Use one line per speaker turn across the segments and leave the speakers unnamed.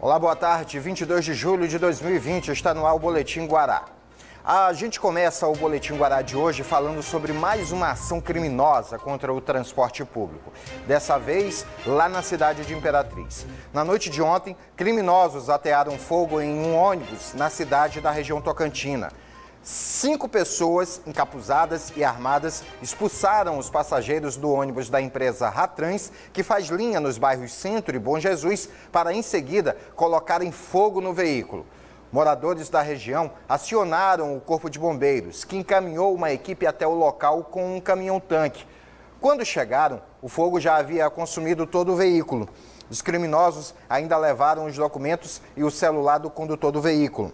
Olá, boa tarde. 22 de julho de 2020, está no ar o Boletim Guará. A gente começa o Boletim Guará de hoje falando sobre mais uma ação criminosa contra o transporte público. Dessa vez, lá na cidade de Imperatriz. Na noite de ontem, criminosos atearam fogo em um ônibus na cidade da região tocantina. 5 pessoas encapuzadas e armadas expulsaram os passageiros do ônibus da empresa Ratrans, que faz linha nos bairros Centro e Bom Jesus, para em seguida colocarem fogo no veículo. Moradores da região acionaram o Corpo de Bombeiros, que encaminhou uma equipe até o local com um caminhão-tanque. Quando chegaram, o fogo já havia consumido todo o veículo. Os criminosos ainda levaram os documentos e o celular do condutor do veículo.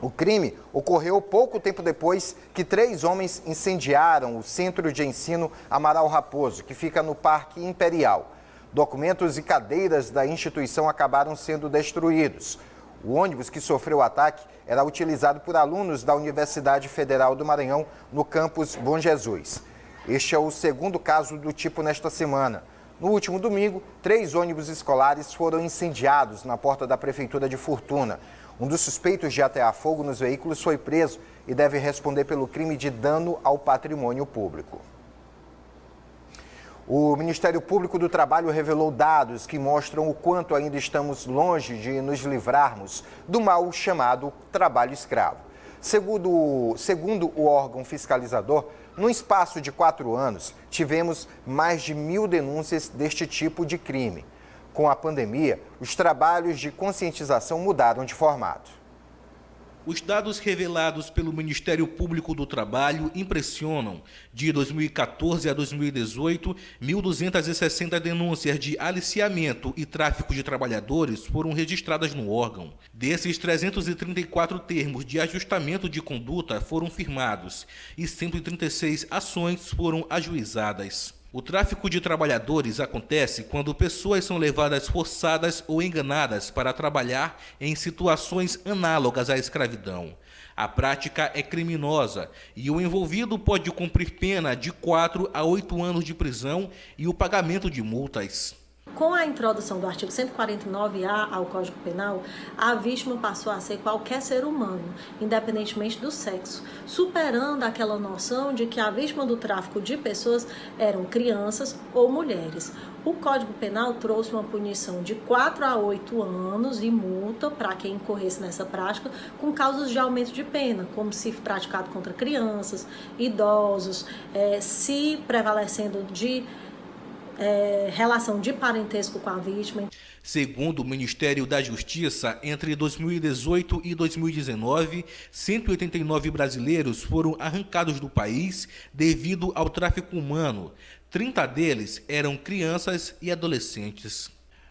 O crime ocorreu pouco tempo depois que 3 homens incendiaram o Centro de Ensino Amaral Raposo, que fica no Parque Imperial. Documentos e cadeiras da instituição acabaram sendo destruídos. O ônibus que sofreu o ataque era utilizado por alunos da Universidade Federal do Maranhão, no campus Bom Jesus. Este é o segundo caso do tipo nesta semana. No último domingo, 3 ônibus escolares foram incendiados na porta da Prefeitura de Fortuna. Um dos suspeitos de atear fogo nos veículos foi preso e deve responder pelo crime de dano ao patrimônio público. O Ministério Público do Trabalho revelou dados que mostram o quanto ainda estamos longe de nos livrarmos do mal chamado trabalho escravo. Segundo o órgão fiscalizador, no espaço de 4 anos, tivemos mais de 1.000 denúncias deste tipo de crime. Com a pandemia, os trabalhos de conscientização mudaram de formato.
Os dados revelados pelo Ministério Público do Trabalho impressionam. De 2014 a 2018, 1.260 denúncias de aliciamento e tráfico de trabalhadores foram registradas no órgão. Desses, 334 termos de ajustamento de conduta foram firmados e 136 ações foram ajuizadas. O tráfico de trabalhadores acontece quando pessoas são levadas forçadas ou enganadas para trabalhar em situações análogas à escravidão. A prática é criminosa e o envolvido pode cumprir pena de 4 a 8 anos de prisão e o pagamento de multas.
Com a introdução do artigo 149-A ao Código Penal, a vítima passou a ser qualquer ser humano, independentemente do sexo, superando aquela noção de que a vítima do tráfico de pessoas eram crianças ou mulheres. O Código Penal trouxe uma punição de 4 a 8 anos e multa para quem incorresse nessa prática, com causas de aumento de pena, como se praticado contra crianças, idosos, se prevalecendo de relação de parentesco com a vítima.
Segundo o Ministério da Justiça, entre 2018 e 2019, 189 brasileiros foram arrancados do país devido ao tráfico humano. 30 deles eram crianças e adolescentes.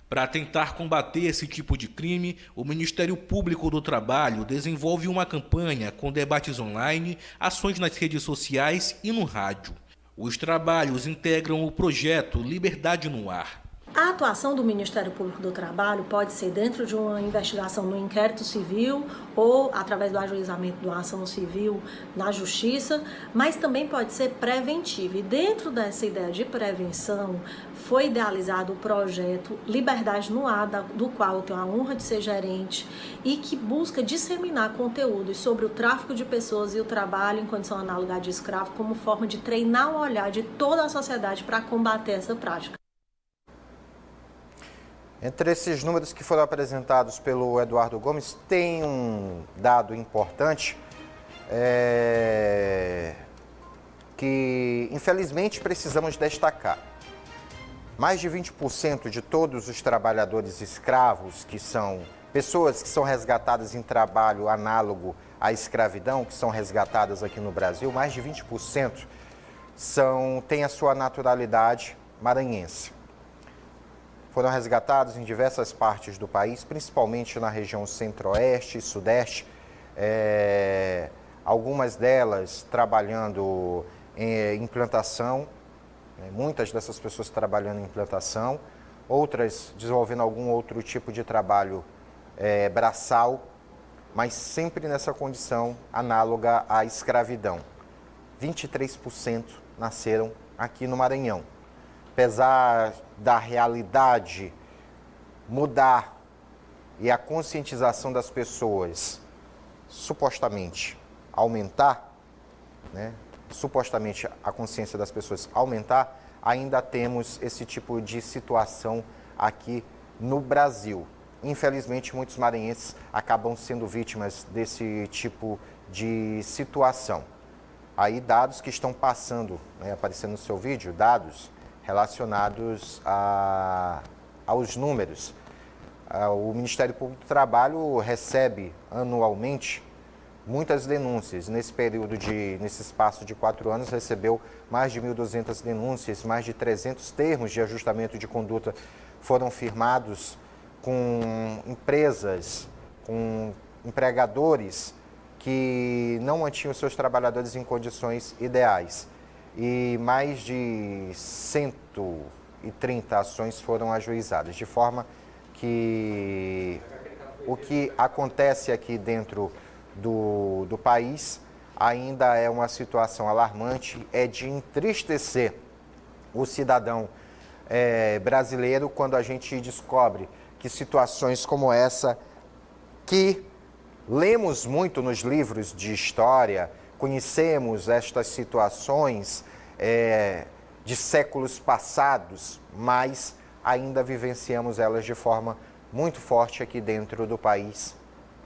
Para tentar combater esse tipo de crime, o Ministério Público do Trabalho desenvolve uma campanha com debates online, ações nas redes sociais e no rádio. Os trabalhos integram o projeto Liberdade no Ar.
A atuação do Ministério Público do Trabalho pode ser dentro de uma investigação no inquérito civil ou através do ajuizamento de uma ação civil na Justiça, mas também pode ser preventiva. E dentro dessa ideia de prevenção foi idealizado o projeto Liberdade no Ar, do qual eu tenho a honra de ser gerente e que busca disseminar conteúdos sobre o tráfico de pessoas e o trabalho em condição análoga de escravo como forma de treinar o olhar de toda a sociedade para combater essa prática.
Entre esses números que foram apresentados pelo Eduardo Gomes, tem um dado importante que, infelizmente, precisamos destacar. Mais de 20% de todos os trabalhadores escravos, que são pessoas que são resgatadas em trabalho análogo à escravidão, que são resgatadas aqui no Brasil, mais de 20% têm a sua naturalidade maranhense. Foram resgatados em diversas partes do país, principalmente na região centro-oeste e sudeste, algumas delas trabalhando em implantação, muitas dessas pessoas trabalhando em implantação, outras desenvolvendo algum outro tipo de trabalho braçal, mas sempre nessa condição análoga à escravidão. 23% nasceram aqui no Maranhão. Apesar da realidade mudar e a conscientização das pessoas supostamente aumentar, né? Supostamente a consciência das pessoas aumentar, ainda temos esse tipo de situação aqui no Brasil. Infelizmente, muitos maranhenses acabam sendo vítimas desse tipo de situação. Aí, dados que estão passando, né, aparecendo no seu vídeo, dados relacionados aos números. O Ministério Público do Trabalho recebe anualmente muitas denúncias. Nesse espaço de 4 anos, recebeu mais de 1.200 denúncias, mais de 300 termos de ajustamento de conduta foram firmados com empresas, com empregadores que não mantinham seus trabalhadores em condições ideais. E mais de 130 ações foram ajuizadas, de forma que o que acontece aqui dentro do país ainda é uma situação alarmante, é de entristecer o cidadão brasileiro quando a gente descobre que situações como essa, que lemos muito nos livros de história, conhecemos estas situações de séculos passados, mas ainda vivenciamos elas de forma muito forte aqui dentro do país,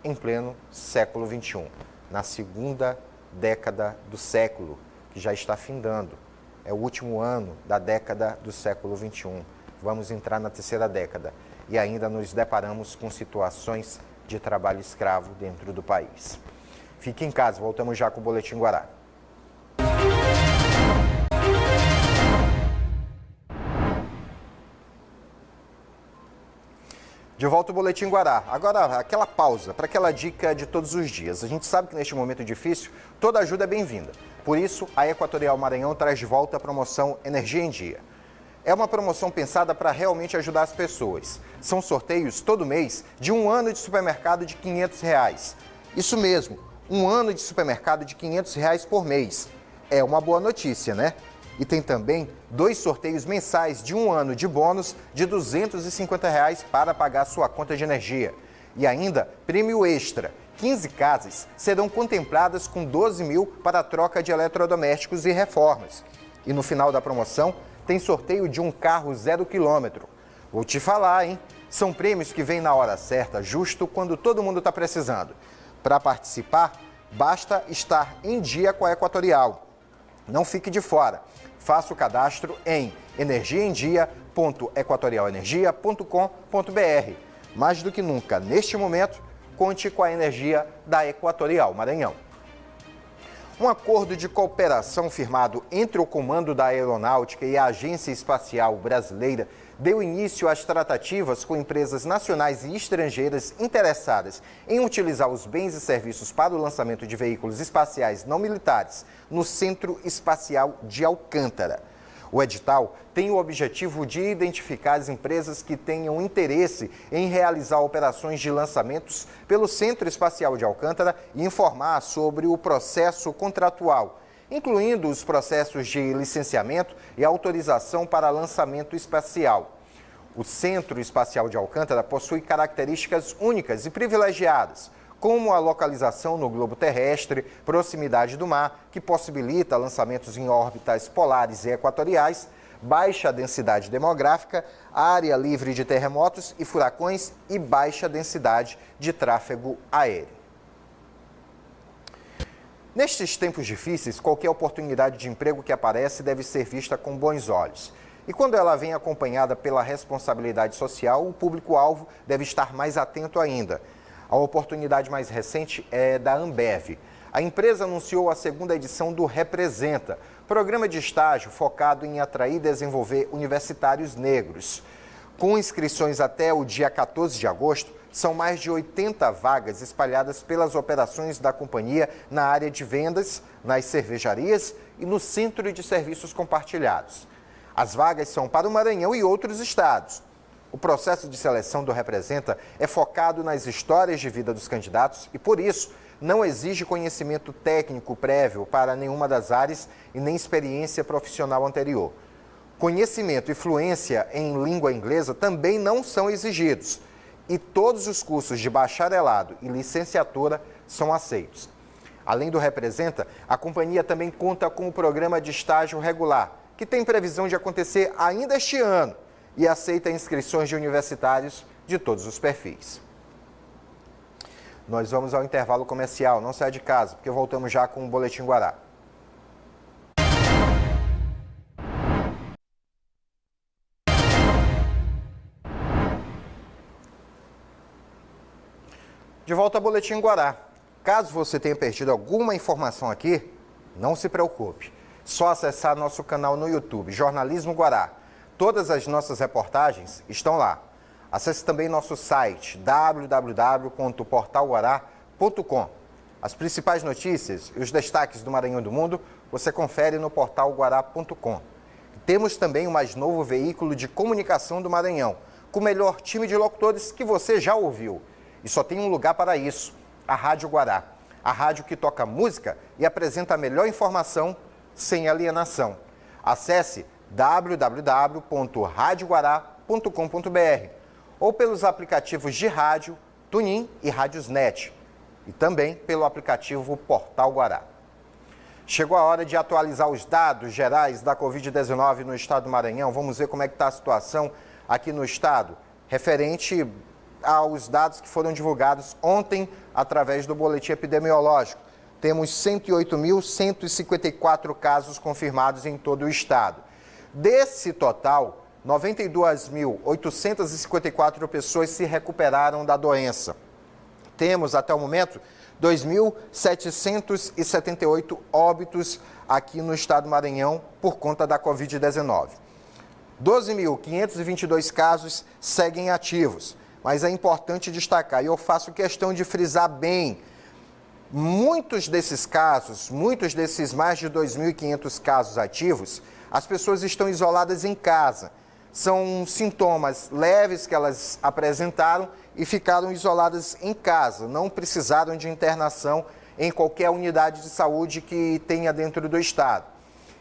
em pleno século XXI, na segunda década do século, que já está findando. É o último ano da década do século XXI. Vamos entrar na terceira década e ainda nos deparamos com situações de trabalho escravo dentro do país. Fique em casa, voltamos já com o Boletim Guará. De volta ao Boletim Guará. Agora, aquela pausa para aquela dica de todos os dias. A gente sabe que neste momento difícil, toda ajuda é bem-vinda. Por isso, a Equatorial Maranhão traz de volta a promoção Energia em Dia. É uma promoção pensada para realmente ajudar as pessoas. São sorteios todo mês de 1 ano de supermercado de R$500. Isso mesmo, 1 ano de supermercado de R$500 por mês. É uma boa notícia, né? E tem também 2 sorteios mensais de 1 ano de bônus de R$250 para pagar sua conta de energia. E ainda, prêmio extra. 15 casas serão contempladas com 12 mil para a troca de eletrodomésticos e reformas. E no final da promoção, tem sorteio de um carro 0 km. Vou te falar, hein? São prêmios que vêm na hora certa, justo quando todo mundo está precisando. Para participar, basta estar em dia com a Equatorial. Não fique de fora. Faça o cadastro em energiaemdia.equatorialenergia.com.br. Mais do que nunca, neste momento, conte com a energia da Equatorial Maranhão. Um acordo de cooperação firmado entre o Comando da Aeronáutica e a Agência Espacial Brasileira deu início às tratativas com empresas nacionais e estrangeiras interessadas em utilizar os bens e serviços para o lançamento de veículos espaciais não militares no Centro Espacial de Alcântara. O edital tem o objetivo de identificar as empresas que tenham interesse em realizar operações de lançamentos pelo Centro Espacial de Alcântara e informar sobre o processo contratual, incluindo os processos de licenciamento e autorização para lançamento espacial. O Centro Espacial de Alcântara possui características únicas e privilegiadas, como a localização no globo terrestre, proximidade do mar, que possibilita lançamentos em órbitas polares e equatoriais, baixa densidade demográfica, área livre de terremotos e furacões e baixa densidade de tráfego aéreo. Nestes tempos difíceis, qualquer oportunidade de emprego que aparece deve ser vista com bons olhos. E quando ela vem acompanhada pela responsabilidade social, o público-alvo deve estar mais atento ainda. A oportunidade mais recente é da Ambev. A empresa anunciou a 2ª edição do Representa, programa de estágio focado em atrair e desenvolver universitários negros. Com inscrições até o dia 14 de agosto, são mais de 80 vagas espalhadas pelas operações da companhia na área de vendas, nas cervejarias e no Centro de Serviços Compartilhados. As vagas são para o Maranhão e outros estados. O processo de seleção do Representa é focado nas histórias de vida dos candidatos e, por isso, não exige conhecimento técnico prévio para nenhuma das áreas e nem experiência profissional anterior. Conhecimento e fluência em língua inglesa também não são exigidos. e todos os cursos de bacharelado e licenciatura são aceitos. Além do Representa, a companhia também conta com o programa de estágio regular, que tem previsão de acontecer ainda este ano e aceita inscrições de universitários de todos os perfis. Nós vamos ao intervalo comercial, não saia de casa, porque voltamos já com o Boletim Guará. De volta ao Boletim Guará. Caso você tenha perdido alguma informação aqui, não se preocupe. Só acessar nosso canal no YouTube, Jornalismo Guará. Todas as nossas reportagens estão lá. Acesse também nosso site, www.portalguará.com. As principais notícias e os destaques do Maranhão e do mundo você confere no portalguará.com. Temos também o mais novo veículo de comunicação do Maranhão, com o melhor time de locutores que você já ouviu. E só tem um lugar para isso, a Rádio Guará. A rádio que toca música e apresenta a melhor informação sem alienação. Acesse www.radioguará.com.br ou pelos aplicativos de rádio, TuneIn e Rádiosnet. E também pelo aplicativo Portal Guará. Chegou a hora de atualizar os dados gerais da Covid-19 no estado do Maranhão. Vamos ver como é que está a situação aqui no estado, referente aos dados que foram divulgados ontem através do boletim epidemiológico. Temos 108.154 casos confirmados em todo o estado. Desse total, 92.854 pessoas se recuperaram da doença. Temos, até o momento, 2.778 óbitos aqui no estado do Maranhão por conta da Covid-19. 12.522 casos seguem ativos. Mas é importante destacar, e eu faço questão de frisar bem, muitos desses casos, muitos desses mais de 2.500 casos ativos, as pessoas estão isoladas em casa. São sintomas leves que elas apresentaram e ficaram isoladas em casa, não precisaram de internação em qualquer unidade de saúde que tenha dentro do estado.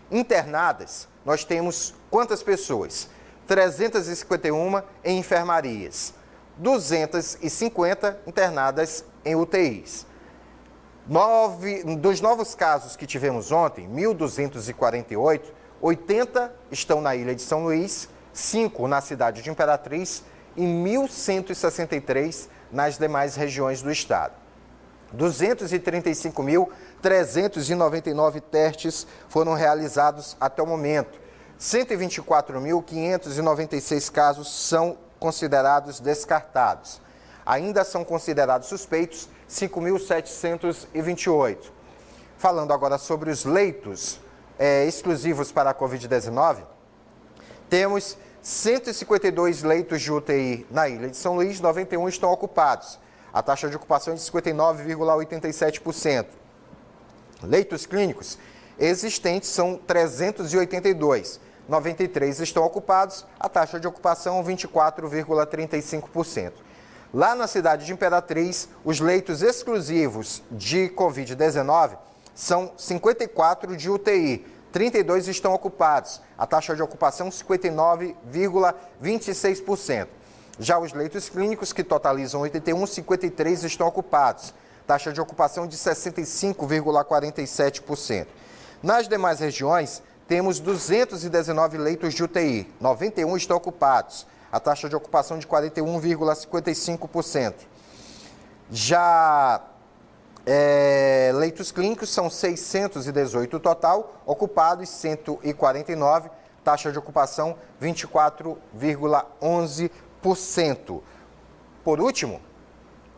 Internadas, nós temos quantas pessoas? 351 em enfermarias. 250 internadas em UTIs. Dos novos casos que tivemos ontem, 1.248, 80 estão na Ilha de São Luís, 5 na cidade de Imperatriz e 1.163 nas demais regiões do estado. 235.399 testes foram realizados até o momento. 124.596 casos são considerados descartados. Ainda são considerados suspeitos 5.728. Falando agora sobre os leitos exclusivos para a Covid-19, temos 152 leitos de UTI na Ilha de São Luís, 91 estão ocupados. A taxa de ocupação é de 59,87%. Leitos clínicos existentes são 382. 93 estão ocupados, a taxa de ocupação 24,35%. Lá na cidade de Imperatriz, os leitos exclusivos de Covid-19 são 54 de UTI, 32 estão ocupados, a taxa de ocupação 59,26%. Já os leitos clínicos, que totalizam 81, 53 estão ocupados, taxa de ocupação de 65,47%. Nas demais regiões, temos 219 leitos de UTI, 91 estão ocupados, a taxa de ocupação de 41,55%. Já leitos clínicos são 618 total, ocupados 149, taxa de ocupação 24,11%. Por último,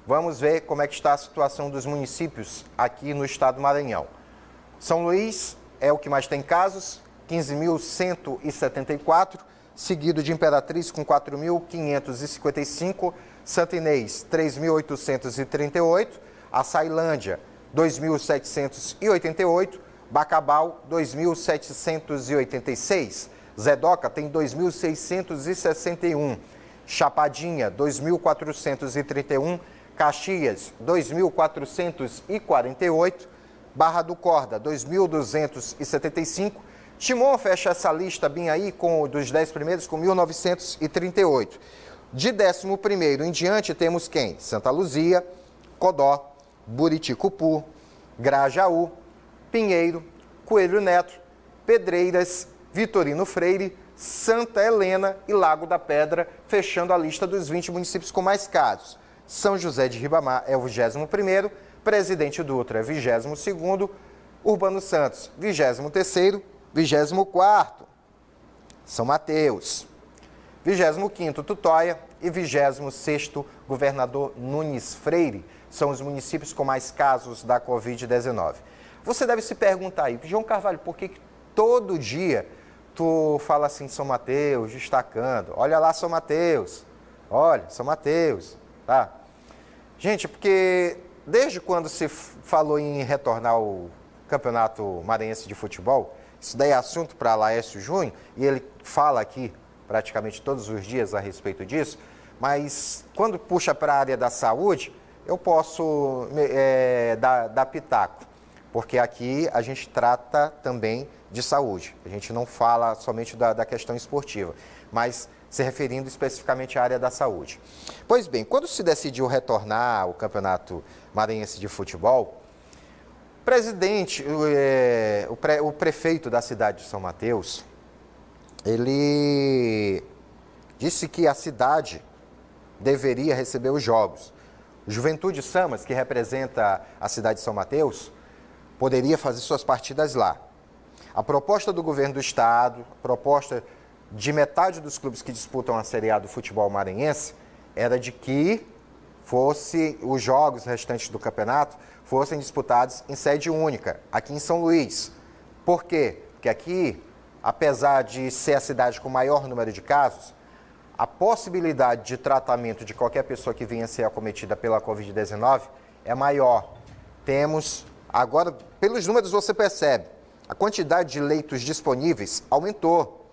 vamos ver como é que está a situação dos municípios aqui no estado do Maranhão. São Luís é o que mais tem casos, 15.174, seguido de Imperatriz com 4.555, Santa Inês 3.838, Açailândia 2.788, Bacabal 2.786, Zedoca tem 2.661, Chapadinha 2.431, Caxias 2.448, Barra do Corda 2.275, Timon fecha essa lista bem aí dos 10 primeiros com 1.938. De 11º em diante temos quem? Santa Luzia, Codó, Buriticupu, Grajaú, Pinheiro, Coelho Neto, Pedreiras, Vitorino Freire, Santa Helena e Lago da Pedra, fechando a lista dos 20 municípios com mais casos. São José de Ribamar é o 21º, Presidente Dutra é 22º, Urbano Santos 23º, 24º, São Mateus, 25º Tutóia e 26º Governador Nunes Freire são os municípios com mais casos da Covid-19. Você deve se perguntar aí, João Carvalho, por que todo dia tu fala assim São Mateus, destacando? Olha lá São Mateus, olha, São Mateus, tá? Gente, porque desde quando se falou em retornar o Campeonato Maranhense de Futebol, isso daí é assunto para Laércio Júnior, e ele fala aqui praticamente todos os dias a respeito disso, mas quando puxa para a área da saúde, eu posso dar pitaco, porque aqui a gente trata também de saúde, a gente não fala somente da questão esportiva, mas se referindo especificamente à área da saúde. Pois bem, quando se decidiu retornar o Campeonato Maranhense de Futebol, o prefeito da cidade de São Mateus, ele disse que a cidade deveria receber os jogos. O Juventude Samas, que representa a cidade de São Mateus, poderia fazer suas partidas lá. A proposta do governo do estado, a proposta de metade dos clubes que disputam a Série A do futebol maranhense, era de que os jogos restantes do campeonato fossem disputados em sede única, aqui em São Luís. Por quê? Porque aqui, apesar de ser a cidade com maior número de casos, a possibilidade de tratamento de qualquer pessoa que venha a ser acometida pela Covid-19 é maior. Temos, agora, pelos números você percebe, a quantidade de leitos disponíveis aumentou.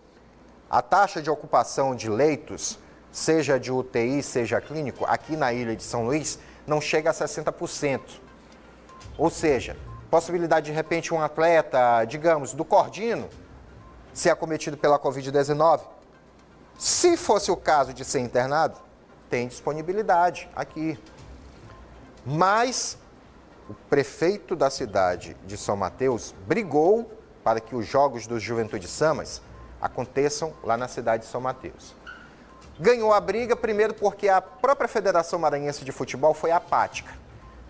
A taxa de ocupação de leitos, seja de UTI, seja clínico, aqui na ilha de São Luís, não chega a 60%. Ou seja, possibilidade de repente um atleta, digamos, do Cordino, ser acometido pela Covid-19. Se fosse o caso de ser internado, tem disponibilidade aqui. Mas o prefeito da cidade de São Mateus brigou para que os jogos do Juventude Samas aconteçam lá na cidade de São Mateus. Ganhou a briga, primeiro porque a própria Federação Maranhense de Futebol foi apática.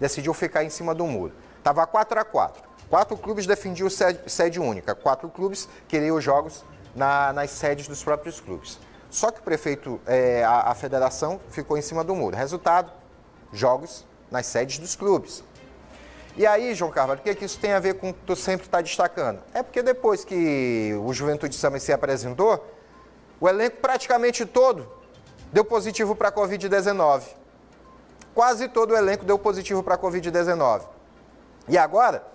Decidiu ficar em cima do muro. Estava 4-4. 4 clubes defendiam sede única. 4 clubes queriam os jogos nas sedes dos próprios clubes. Só que o prefeito, a federação, ficou em cima do muro. Resultado, jogos nas sedes dos clubes. E aí, João Carvalho, o que isso tem a ver com o que tu sempre está destacando? É porque depois que o Juventude Samas se apresentou, o elenco praticamente todo deu positivo para a Covid-19. Quase todo o elenco deu positivo para a Covid-19. E agora,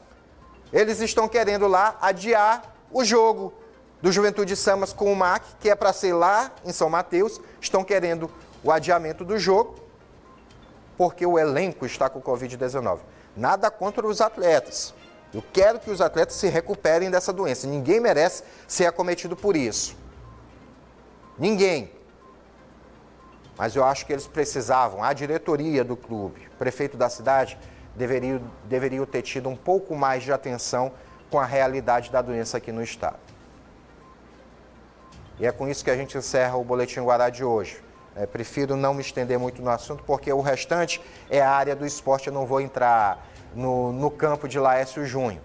eles estão querendo lá adiar o jogo do Juventude Samas com o MAC, que é para ser lá em São Mateus. Estão querendo o adiamento do jogo, porque o elenco está com Covid-19. Nada contra os atletas. Eu quero que os atletas se recuperem dessa doença. Ninguém merece ser acometido por isso. Ninguém. Mas eu acho que eles precisavam, a diretoria do clube, o prefeito da cidade, deveriam ter tido um pouco mais de atenção com a realidade da doença aqui no estado. E é com isso que a gente encerra o Boletim Guará de hoje. Prefiro não me estender muito no assunto, porque o restante é a área do esporte. Eu não vou entrar no campo de Laércio Júnior.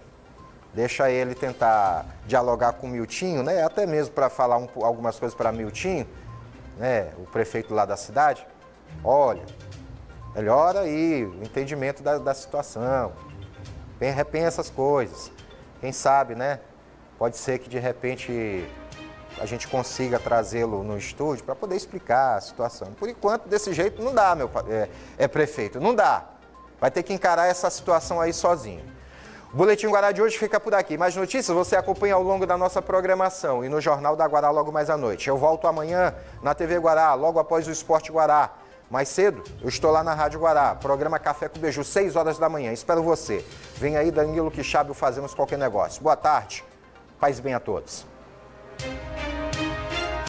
Deixa ele tentar dialogar com o Miltinho, né? Até mesmo para falar algumas coisas para Miltinho, né? O prefeito lá da cidade. Olha, melhora aí o entendimento da situação. Repensa as coisas. Quem sabe, né? Pode ser que de repente a gente consiga trazê-lo no estúdio para poder explicar a situação. Por enquanto, desse jeito, não dá, prefeito, não dá. Vai ter que encarar essa situação aí sozinho. O Boletim Guará de hoje fica por aqui. Mais notícias você acompanha ao longo da nossa programação e no Jornal da Guará logo mais à noite. Eu volto amanhã na TV Guará, logo após o Esporte Guará. Mais cedo, eu estou lá na Rádio Guará, programa Café com Beiju, 6 horas da manhã. Espero você. Vem aí, Danilo Quixabe, Fazemos Qualquer Negócio. Boa tarde, paz bem a todos.